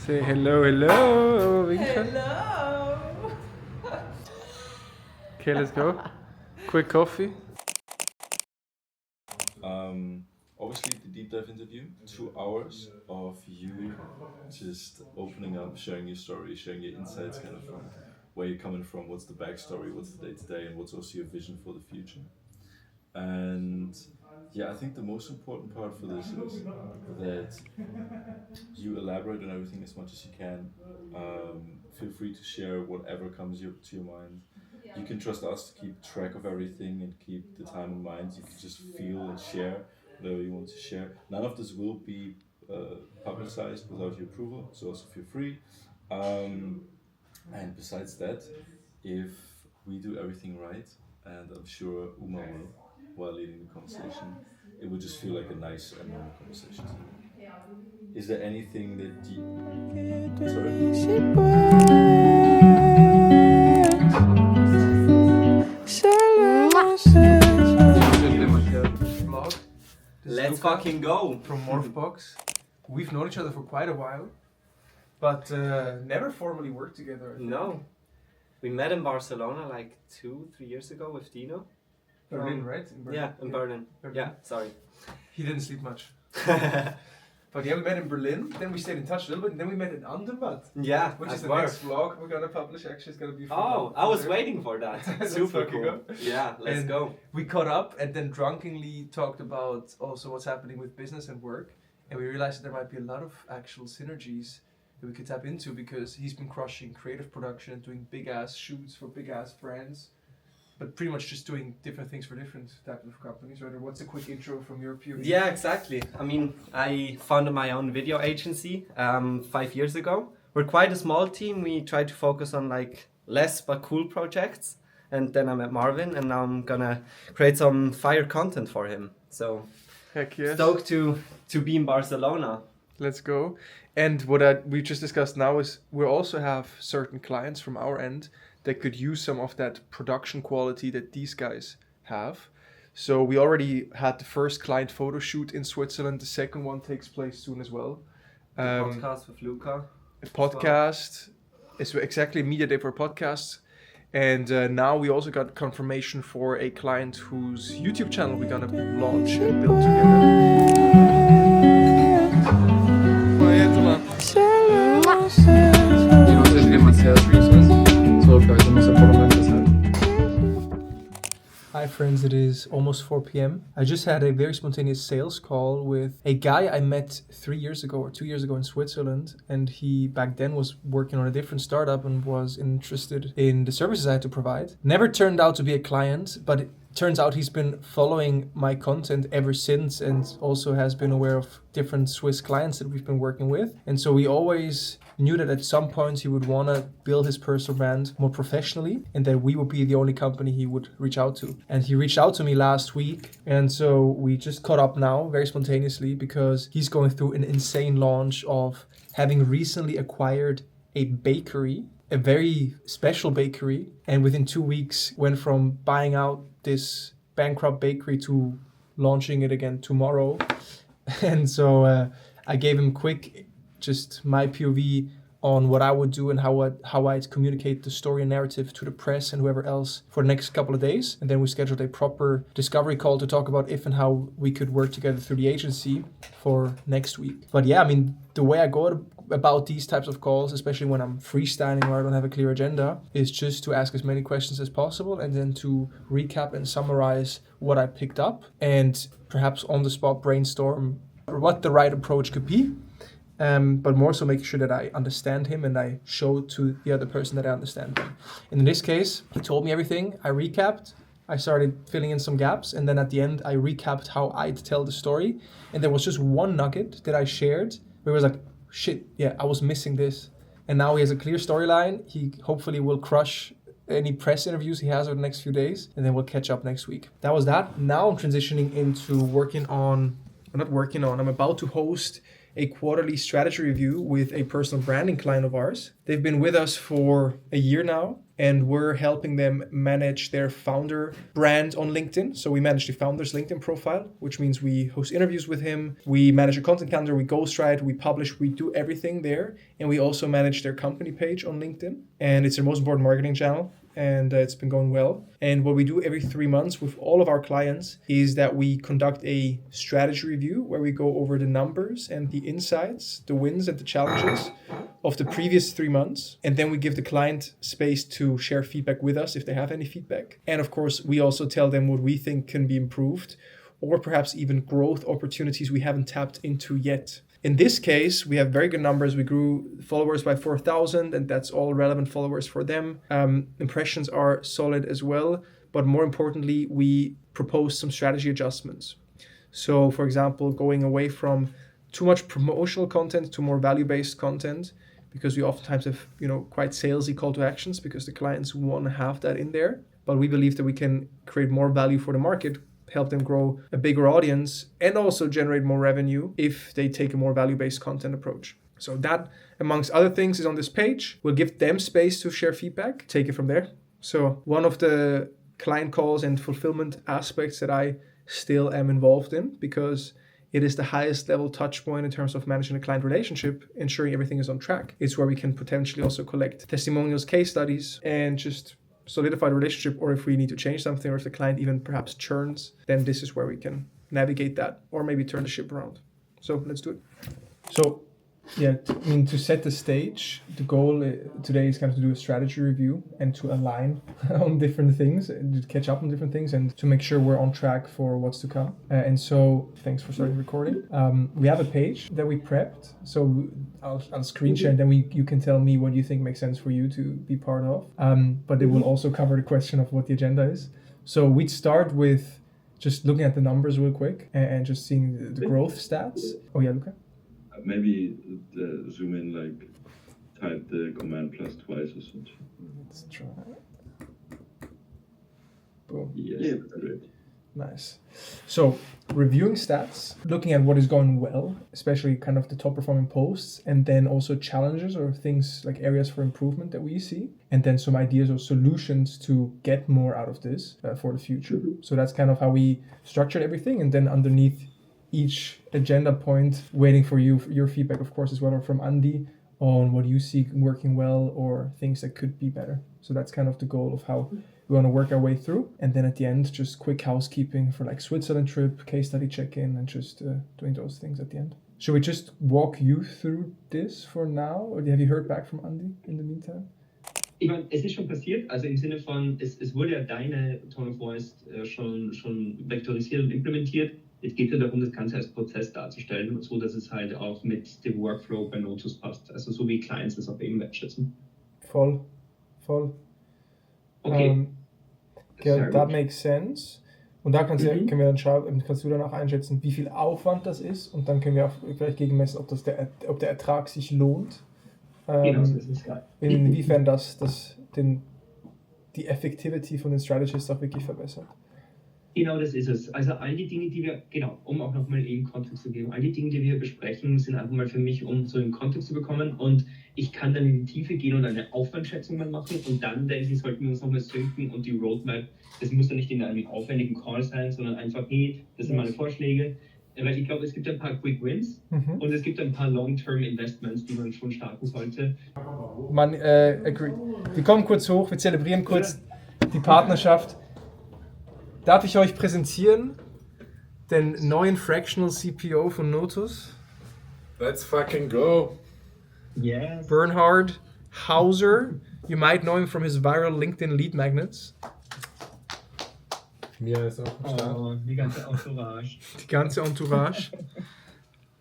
Say hello, hello. Hello. Okay, let's go. Quick coffee. Obviously, the deep dive interview, 2 hours of you just opening up, sharing your story, sharing your insights, kind of from where you're coming from, what's the backstory, what's the day to day, and what's also your vision for the future. And yeah, I think the most important part for this is that you elaborate on everything as much as you can. Feel free to share whatever comes to your mind. You can trust us to keep track of everything and keep the time in mind. You can just feel and share whatever you want to share. None of this will be publicized without your approval, so also feel free. And besides that, if we do everything right, and I'm sure Uma will, while leading the conversation, it would just feel like a nice and normal conversation. Is there anything that you... Vlog. Let's Luca fucking go! from Morphbox. We've known each other for quite a while, but never formally worked together. No. We met in Barcelona like 2-3 years ago with Dino. Berlin, right? In Berlin. Yeah, in Berlin. Yeah, sorry. He didn't sleep much. But yeah, we met in Berlin, then we stayed in touch a little bit, and then we met in Andermatt. Yeah, Which is at the work. next vlog we're gonna publish. Actually, it's gonna be. Oh, I was waiting for that. Let's Super fucking cool. go. Yeah, let's And go. We caught up and then drunkenly talked about also what's happening with business and work, and we realized that there might be a lot of actual synergies that we could tap into because he's been crushing creative production and doing big ass shoots for big ass brands, but pretty much just doing different things for different types of companies. Right? Or what's a quick intro from your POV? Yeah, exactly. I mean, I founded my own video agency 5 years ago. We're quite a small team. We try to focus on like less but cool projects. And then I met Marvin, and now I'm gonna create some fire content for him. So Heck yes. stoked to be in Barcelona. Let's go. And what we just discussed now is we also have certain clients from our end that could use some of that production quality that these guys have. So we already had the first client photo shoot in Switzerland. The second one takes place soon as well. Podcast with Luca. A podcast. It's exactly media day for podcasts. And now we also got confirmation for a client whose YouTube channel we're gonna launch and build together. Hi friends, it is almost 4 p.m. I just had a very spontaneous sales call with a guy I met 3 years ago or 2 years ago in Switzerland, and he back then was working on a different startup and was interested in the services I had to provide. Never turned out to be a client, but it turns out he's been following my content ever since and also has been aware of different Swiss clients that we've been working with. And so we always knew that at some point he would want to build his personal brand more professionally and that we would be the only company he would reach out to. And he reached out to me last week, and so we just caught up now very spontaneously because he's going through an insane launch of having recently acquired a bakery, a very special bakery, and within 2 weeks went from buying out this bankrupt bakery to launching it again tomorrow. And so I gave him quick just my POV on what I would do and how I'd communicate the story and narrative to the press and whoever else for the next couple of days. And then we scheduled a proper discovery call to talk about if and how we could work together through the agency for next week. But yeah, I mean, the way I go about these types of calls, especially when I'm freestyling or I don't have a clear agenda, is just to ask as many questions as possible and then to recap and summarize what I picked up and perhaps on the spot brainstorm what the right approach could be. But more so making sure that I understand him and I show to the other person that I understand him. And in this case, he told me everything. I recapped. I started filling in some gaps. And then at the end, I recapped how I'd tell the story. And there was just one nugget that I shared where it was like, shit, yeah, I was missing this. And now he has a clear storyline. He hopefully will crush any press interviews he has over the next few days. And then we'll catch up next week. That was that. Now I'm transitioning into I'm about to host a quarterly strategy review with a personal branding client of ours. They've been with us for a year now, and we're helping them manage their founder brand on LinkedIn. So we manage the founder's LinkedIn profile, which means we host interviews with him, we manage a content calendar, we ghostwrite, we publish, we do everything there. And we also manage their company page on LinkedIn. And it's their most important marketing channel. And it's been going well. And what we do every 3 months with all of our clients is that we conduct a strategy review where we go over the numbers and the insights, the wins and the challenges of the previous 3 months. And then we give the client space to share feedback with us if they have any feedback. And of course, we also tell them what we think can be improved, or perhaps even growth opportunities we haven't tapped into yet. In this case, we have very good numbers. We grew followers by 4,000, and that's all relevant followers for them. Impressions are solid as well. But more importantly, we propose some strategy adjustments. So, for example, going away from too much promotional content to more value-based content, because we oftentimes have, quite salesy call to actions because the clients want to have that in there. But we believe that we can create more value for the market, help them grow a bigger audience, and also generate more revenue if they take a more value-based content approach. So that, amongst other things, is on this page. We'll give them space to share feedback, take it from there. So one of the client calls and fulfillment aspects that I still am involved in, because it is the highest level touch point in terms of managing a client relationship, ensuring everything is on track. It's where we can potentially also collect testimonials, case studies, and just solidify the relationship, or if we need to change something, or if the client even perhaps churns, then this is where we can navigate that, or maybe turn the ship around. So let's do it. So yeah, to set the stage, the goal today is kind of to do a strategy review and to align on different things, to catch up on different things, and to make sure we're on track for what's to come. And so thanks for starting recording. We have a page that we prepped, so I'll screen share, and then you can tell me what you think makes sense for you to be part of. But it will also cover the question of what the agenda is. So we'd start with just looking at the numbers real quick and just seeing the growth stats. Oh yeah, Luca? Maybe zoom in, type the command plus twice or something. Let's try. Boom. Yes, yeah, great. Nice. So reviewing stats, looking at what is going well, especially kind of the top performing posts, and then also challenges or things like areas for improvement that we see, and then some ideas or solutions to get more out of this for the future. Mm-hmm. So that's kind of how we structured everything, and then underneath each agenda point, waiting for your feedback, of course, as well, or from Andy on what you see working well or things that could be better. So that's kind of the goal of how we want to work our way through. And then at the end, just quick housekeeping for Switzerland trip, case study check-in, and just doing those things at the end. Should we just walk you through this for now? Or have you heard back from Andy in the meantime? Ich meine, es ist schon passiert, also im Sinne von, es wurde ja deine Tone of Voice schon vektorisiert und implementiert. Es geht ja darum, das Ganze als Prozess darzustellen, so dass es halt auch mit dem Workflow bei Notus passt. Also so wie Clients es auch eben wertschätzen. Voll. Okay. Yeah, that makes sense. Und da können wir dann schauen, kannst du dann auch einschätzen, wie viel Aufwand das ist, und dann können wir auch gleich gegenmessen, ob der Ertrag sich lohnt. Genau, das ist geil. Inwiefern die Effectivity von den Strategies auch wirklich verbessert. Genau, das ist es. Also all die Dinge, die wir, um auch nochmal eben Kontext zu geben, all die Dinge, die wir besprechen, sind einfach mal für mich, um so einen Kontext zu bekommen, und ich kann dann in die Tiefe gehen und eine Aufwandschätzung mal machen, und dann denke ich, sollten wir uns nochmal synken, und die Roadmap, das muss ja nicht in einem aufwendigen Call sein, sondern einfach, hey, das sind meine Vorschläge, weil ich glaube, es gibt ein paar Quick Wins und es gibt ein paar Long-Term Investments, die man schon starten sollte. Agree. Wir kommen kurz hoch, wir zelebrieren kurz die Partnerschaft. Darf ich euch präsentieren den neuen Fractional CPO von Notus? Let's fucking go. Yes. Bernhard Hauser. You might know him from his viral LinkedIn lead magnets. Mia ist auch am Start. Oh, die ganze Entourage. Die ganze Entourage.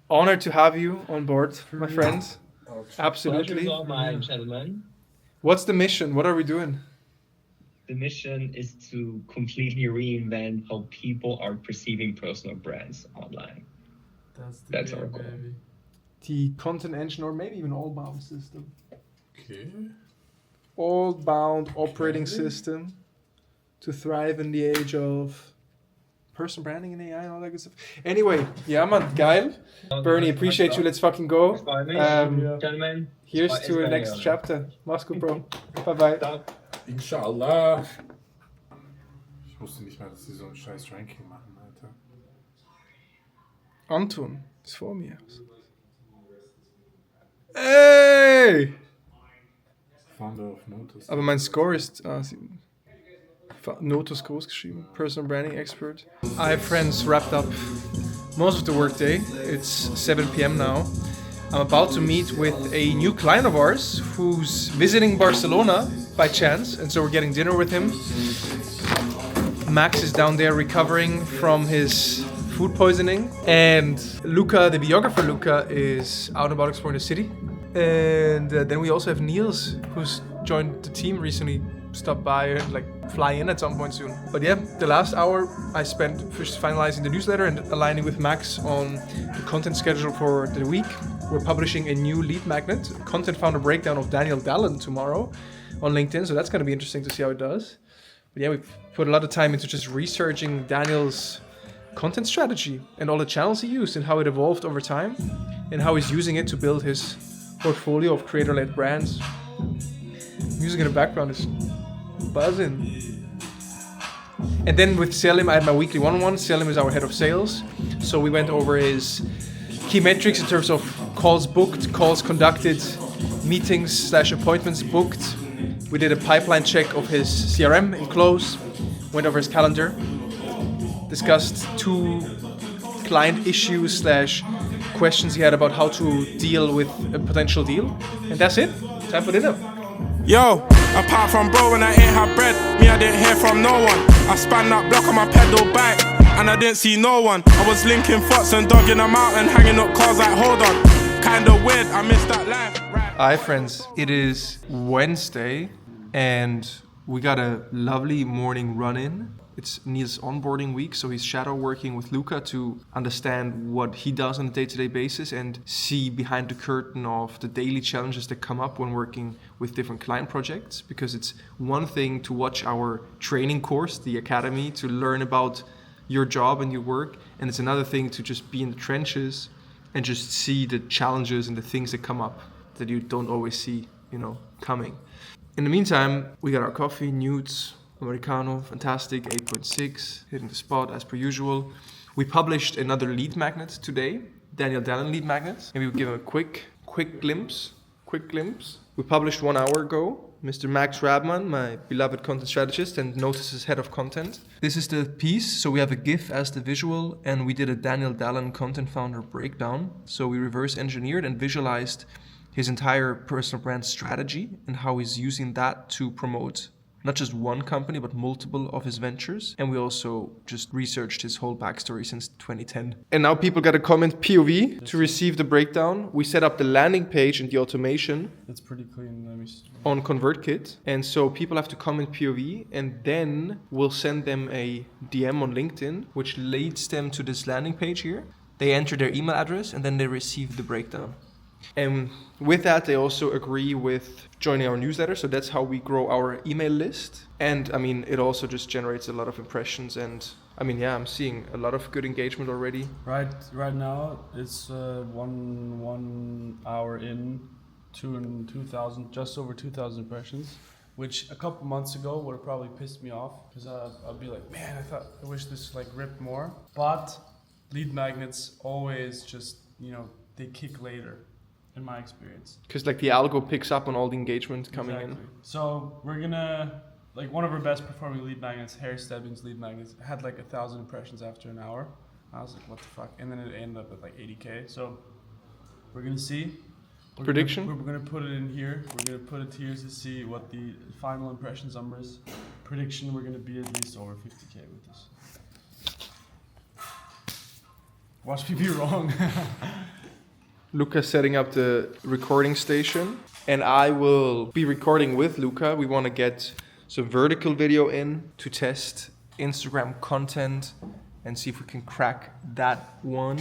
Honored to have you on board, my friend. Absolutely. Pleasure, my gentlemen. What's the mission? What are we doing? The mission is to completely reinvent how people are perceiving personal brands online. That's our goal. Baby. The content engine, or maybe even all-bound system. Okay. All-bound operating system to thrive in the age of personal branding and AI and all that good stuff. Anyway, ja, Mann, geil. Bernie, appreciate you. Let's fucking go. Gentlemen. Here's to the next chapter. Mach's gut, Bro. Bye-bye. Inshallah. Ich wusste nicht mal, dass sie so ein scheiß Ranking machen, Alter. Anton ist vor mir. Ey! Founder of Notus. Aber mein Score ist Notus groß geschrieben. Personal Branding Expert. I have friends wrapped up most of the workday. It's 7 p.m. now. I'm about to meet with a new client of ours who's visiting Barcelona by chance, and so we're getting dinner with him. Max is down there recovering from his food poisoning, and Luca, the videographer Luca, is out and about exploring the city. And then we also have Niels, who's joined the team recently, stopped by and like fly in at some point soon. But yeah, the last hour I spent first finalizing the newsletter and aligning with Max on the content schedule for the week. We're publishing a new lead magnet, content founder breakdown of Daniel Dalen tomorrow on LinkedIn, so that's going to be interesting to see how it does. But yeah, we've put a lot of time into just researching Daniel's content strategy and all the channels he used and how it evolved over time and how he's using it to build his portfolio of creator-led brands. Music in the background is buzzing. And then with Selim, I had my weekly one-on-one. Selim is our head of sales. So we went over his key metrics in terms of calls booked, calls conducted, meetings / appointments booked. We did a pipeline check of his CRM in close, went over his calendar, discussed 2 client issues / questions he had about how to deal with a potential deal. And that's it. Time for dinner. Yo, apart from bro when I ain't had bread, me I didn't hear from no one. I span that block on my pedal bike and I didn't see no one. I was linking thoughts and dogging them out and hanging up cars like hold on. Kinda weird, I missed that life. Right. Hi friends, it is Wednesday and we got a lovely morning run-in. It's Niels' onboarding week, so he's shadow working with Luca to understand what he does on a day-to-day basis and see behind the curtain of the daily challenges that come up when working with different client projects. Because it's one thing to watch our training course, the academy, to learn about your job and your work, and it's another thing to just be in the trenches and just see the challenges and the things that come up that you don't always see, coming. In the meantime, we got our coffee, Newts, Americano, fantastic, 8.6, hitting the spot as per usual. We published another lead magnet today, Daniel Dalen lead magnet, and we will give him a quick glimpse. We published 1 hour ago. Mr. Max Rabman, my beloved content strategist and Notus's head of content. This is the piece, so we have a GIF as the visual, and we did a Daniel Dalen content founder breakdown. So we reverse engineered and visualized his entire personal brand strategy and how he's using that to promote not just one company, but multiple of his ventures. And we also just researched his whole backstory since 2010. And now people got to comment POV to receive the breakdown. We set up the landing page and the automation. That's pretty clean. Let me see. On ConvertKit. And so people have to comment POV, and then we'll send them a DM on LinkedIn, which leads them to this landing page here. They enter their email address and then they receive the breakdown. And with that, they also agree with joining our newsletter. So that's how we grow our email list. And I mean, it also just generates a lot of impressions. And I mean, yeah, I'm seeing a lot of good engagement already. Right now, it's one hour in, 2,000, just over 2,000 impressions, which a couple months ago would have probably pissed me off because I'd be like, man, I wish this like ripped more. But lead magnets always just, they kick later. In my experience. Because like the algo picks up on all the engagement coming in. So we're gonna, like one of our best performing lead magnets, Harry Stebbings lead magnets, had like 1,000 impressions after an hour. I was like, what the fuck? And then it ended up at like 80K. So we're gonna see. Prediction? We're gonna put it in here. We're gonna put it here to see what the final impressions number is. Prediction, we're gonna be at least over 50K with this. Watch me be wrong. Luca setting up the recording station, and I will be recording with Luca. We want to get some vertical video in to test Instagram content and see if we can crack that one.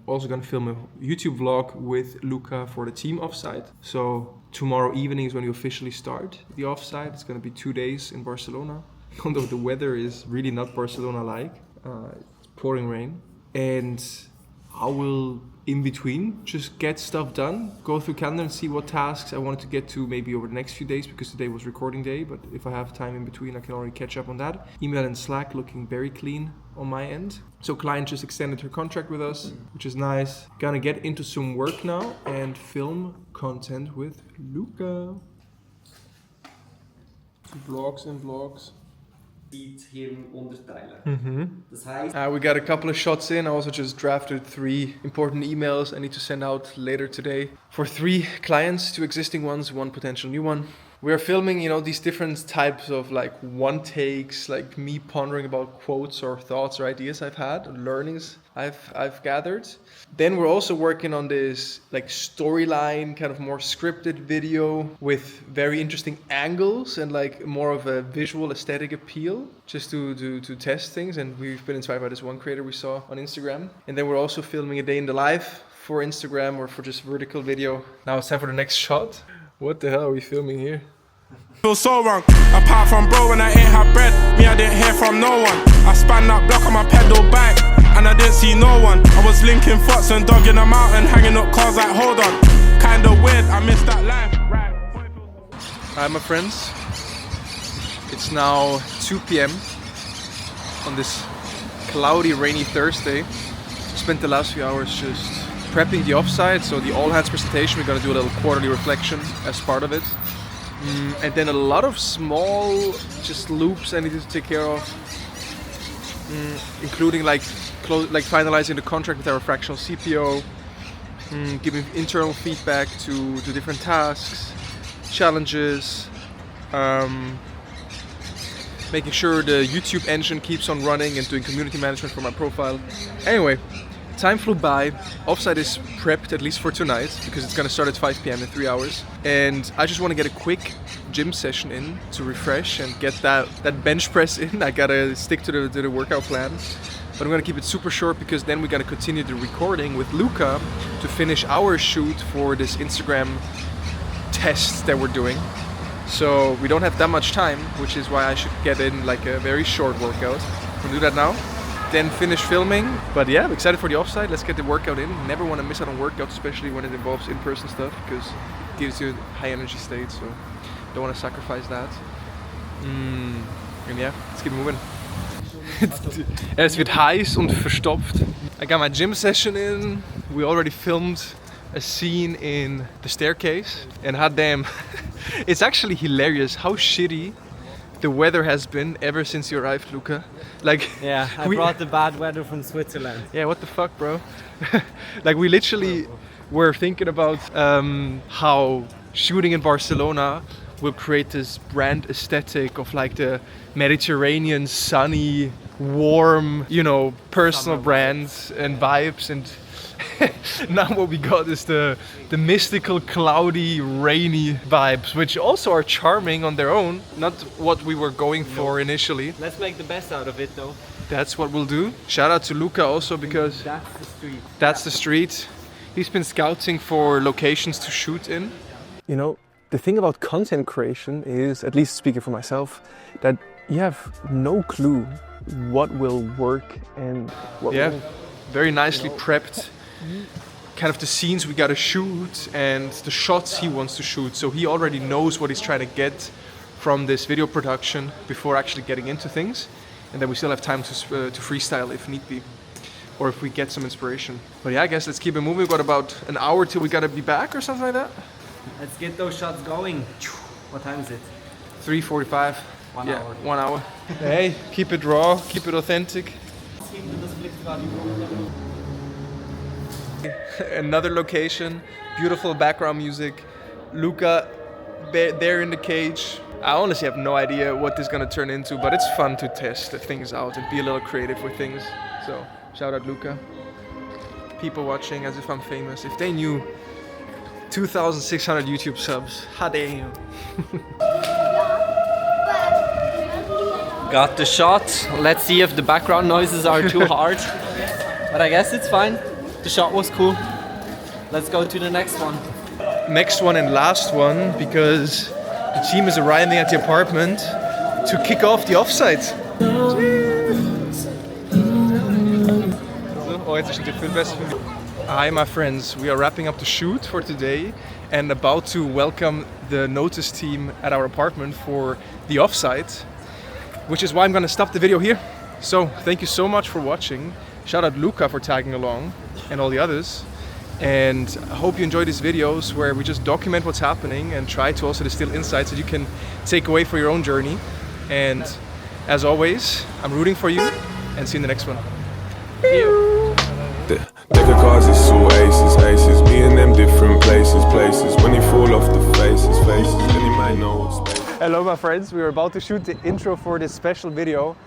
Also going to film a YouTube vlog with Luca for the team offsite. So tomorrow evening is when we officially start the offsite. It's going to be 2 days in Barcelona. although the weather is really not Barcelona-like. It's pouring rain. And I will, in between, just get stuff done, go through calendar and see what tasks I wanted to get to maybe over the next few days, because today was recording day, but if I have time in between, I can already catch up on that. Email and Slack looking very clean on my end. So client just extended her contract with us, which is nice. Gonna get into some work now and film content with Luca. Vlogs and vlogs. Das heißt, we got a couple of shots in. I also just drafted 3 important emails I need to send out later today for 3 clients, 2 existing ones, 1 potential new one. We're filming, these different types of like one takes, like me pondering about quotes or thoughts or ideas I've had, learnings I've gathered. Then we're also working on this like storyline, kind of more scripted video with very interesting angles and like more of a visual aesthetic appeal, just to test things. And we've been inspired by this one creator we saw on Instagram. And then we're also filming a day in the life for Instagram or for just vertical video. Now it's time for the next shot. What the hell are we filming here? Feel so wrong. Apart from bro when I ain't had bread, me I didn't hear from no one. I span that block on my pedal bike, and I didn't see no one. I was linking fucks and dog in the mountain, hanging up cars like hold on. Kinda weird, I missed that life. Right. Hi my friends. It's now 2 p.m. on this cloudy, rainy Thursday. Spent the last few hours just prepping the offsite, so the all hands presentation. We're gonna do a little quarterly reflection as part of it. And then a lot of small just loops I needed to take care of, including like finalizing the contract with our fractional CPO, giving internal feedback to different tasks, challenges, making sure the YouTube engine keeps on running and doing community management for my profile. Anyway, time flew by. Offsite is prepped at least for tonight because it's gonna start at 5 p.m. in 3 hours. And I just want to get a quick gym session in to refresh and get that bench press in. I gotta stick to the workout plan. But I'm gonna keep it super short because then we're gonna continue the recording with Luca to finish our shoot for this Instagram test that we're doing. So we don't have that much time, which is why I should get in like a very short workout. We'll do that now. Then finish filming. But yeah, I'm excited for the offsite. Let's get the workout in. Never want to miss out on workouts, especially when it involves in-person stuff, because it gives you a high energy state, so don't want to sacrifice that. And yeah, let's keep moving. Es wird heiß und verstopft. I got my gym session in. We already filmed a scene in the staircase, and hot damn, it's actually hilarious how shitty the weather has been ever since you arrived, Luca. Like, yeah, I brought the bad weather from Switzerland. Yeah, what the fuck, bro? Like, we literally were thinking about how shooting in Barcelona will create this brand aesthetic of like the Mediterranean, sunny, warm, personal brands and vibes, and now what we got is the mystical, cloudy, rainy vibes, which also are charming on their own. Not what we were going for initially. Let's make the best out of it though. That's what we'll do. Shout out to Luca also, because that's the street. That's the street. He's been scouting for locations to shoot in. The thing about content creation is, at least speaking for myself, that you have no clue what will work and what won't. Very nicely prepped. Kind of the scenes we gotta shoot and the shots he wants to shoot. So he already knows what he's trying to get from this video production before actually getting into things. And then we still have time to freestyle if need be, or if we get some inspiration. But yeah, I guess let's keep it moving. We've got about an hour till we gotta be back or something like that. Let's get those shots going. What time is it? 3:45. 1 hour. 1 hour. Hey, keep it raw, keep it authentic. Another location, beautiful background music. Luca there in the cage. I honestly have no idea what this is gonna turn into, but it's fun to test things out and be a little creative with things. So shout out Luca. People watching as if I'm famous. If they knew 2,600 YouTube subs, hot damn. Got the shot. Let's see if the background noises are too hard. But I guess it's fine. The shot was cool. Let's go to the next one. Next one and last one, because the team is arriving at the apartment to kick off the offsite. Hi my friends, we are wrapping up the shoot for today and about to welcome the notus team at our apartment for the offsite, which is why I'm gonna stop the video here. So thank you so much for watching. Shout out Luca for tagging along and all the others. And I hope you enjoy these videos where we just document what's happening and try to also distill insights that you can take away for your own journey. And as always, I'm rooting for you and see you in the next one. Deck of cards, it's all aces. Me and them different places. When you fall off the faces, then you might know what's. Hello my friends, we are about to shoot the intro for this special video